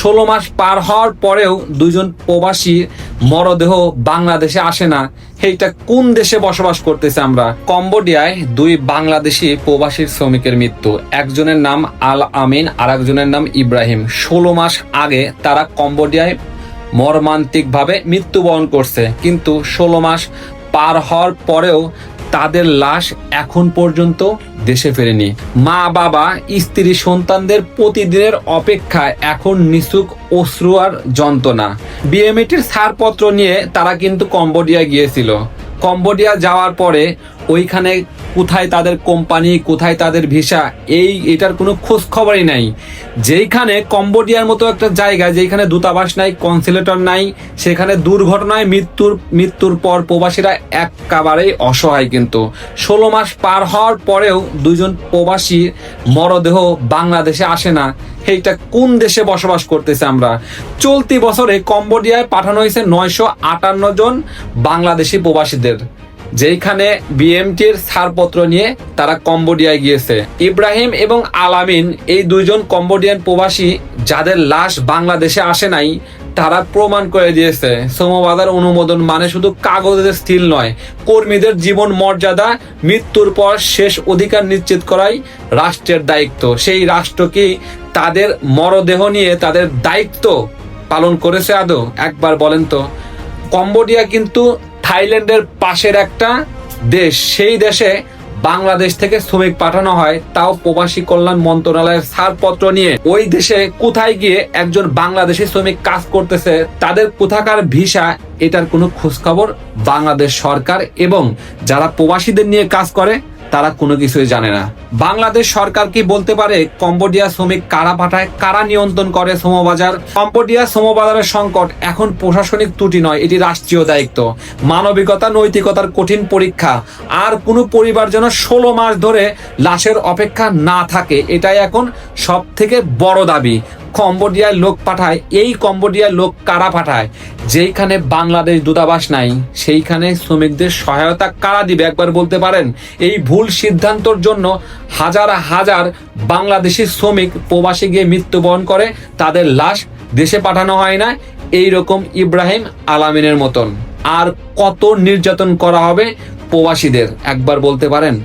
16 মাস পার হওয়ার পরেও দুইজন প্রবাসী মরদেহ বাংলাদেশে আসে না। এইটা কোন দেশে বসবাস করতেছে আমরা? কম্বোডিয়ায় দুই বাংলাদেশি প্রবাসী শ্রমিকের মৃত্যু। একজনের নাম আল আমিন আর একজনের নাম ইব্রাহিম। 16 মাস আগে তারা কম্বোডিয়ায় মর্মান্তিকভাবে মৃত্যুবরণ করছে, কিন্তু 16 মাস পার হওয়ার পরেও তাদের লাশ এখন পর্যন্ত দেশে ফেরেনি। মা বাবা স্ত্রী সন্তানদের প্রতিদিনের অপেক্ষায় এখন নিছুক অশ্রু আর যন্ত্রণা। বিএমএটির ছাড়পত্র নিয়ে তারা কিন্তু কম্বোডিয়া গিয়েছিল। কম্বোডিয়া যাওয়ার পরে ওইখানে কোথায় তাদের কোম্পানি, কোথায় তাদের ভিসা, এটার কোনো খোঁজ খবরই নাই। যেইখানে কম্বোডিয়ার মতো একটা জায়গা, যেখানে দূতাবাস নাই, কনসুলেটর নাই, সেখানে দুর্ঘটনায় মৃত্যুর পর প্রবাসীরা একেবারেই অসহায়। কিন্তু 16 মাস পার হওয়ার পরেও দুইজন প্রবাসী মরদেহ বাংলাদেশে আসে না। এইটা কোন দেশে বসবাস করতেছে আমরা? চলতি বছরে কম্বোডিয়ায় পাঠানো হয়েছে 958 জন বাংলাদেশি প্রবাসীদের, যেখানে বিএমটির ছাড়পত্র নিয়ে তারা কম্বোডিয়ায় গিয়েছে। ইব্রাহিম এবং আলামিন এই দুইজন কম্বোডিয়ান প্রবাসী যাদের লাশ বাংলাদেশে আসে নাই, তারা প্রমাণ করে দিয়েছে শ্রমবাজার অনুমোদন মানে শুধু কাগজের স্থির নয়, কর্মীদের জীবন মর্যাদা, মৃত্যুর পর শেষ অধিকার নিশ্চিত করাই রাষ্ট্রের দায়িত্ব। সেই রাষ্ট্র কি তাদের মরদেহ নিয়ে তাদের দায়িত্ব পালন করেছে আদৌ? একবার বলেন তো। কম্বোডিয়া কিন্তু থাইল্যান্ডের পাশের একটা দেশ। সেই দেশে বাংলাদেশ থেকে শ্রমিক পাঠানো হয়, তাও প্রবাসী কল্যাণ মন্ত্রণালয়ের ছাড়পত্র নিয়ে। ওই দেশে কোথায় গিয়ে একজন বাংলাদেশি শ্রমিক কাজ করতেছে, তাদের কোথাকার ভিসা, এটার কোনো খোঁজখবর বাংলাদেশ সরকার এবং যারা প্রবাসীদের নিয়ে কাজ করে তারা কোনো কিছুই জানে না। বাংলাদেশ সরকার কি বলতে পারে কম্বোডিয়া শ্রমিক কারা পাঠায়, কারা নিয়ন্ত্রণ করে শ্রমবাজার? কম্বোডিয়া শ্রমবাজারের সংকট এখন প্রশাসনিক ত্রুটি নয়, এটি রাষ্ট্রীয় দায়িত্ব। মানবিকতা, নৈতিকতার কঠিন পরীক্ষা। আর কোনো পরিবার যেন 16 মাস ধরে লাশের অপেক্ষা না থাকে, এটাই এখন সব থেকে বড় দাবি। কম্বোডিয়ায় লোক পাঠায়, এই কম্বোডিয়ায় লোক কারা পাঠায়? যেইখানে বাংলাদেশ দূতাবাস নাই, সেইখানে শ্রমিকদের সহায়তা কারা দিবে? একবার বলতে পারেন। এই ভুল সিদ্ধান্তর জন্য হাজার হাজার বাংলাদেশি শ্রমিক প্রবাসী গিয়ে মৃত্যুবরণ করে, তাদের লাশ দেশে পাঠানো হয় না। এইরকম ইব্রাহিম আলামিনের মতন আর কত নির্যাতন করা হবে প্রবাসীদের? একবার বলতে পারেন।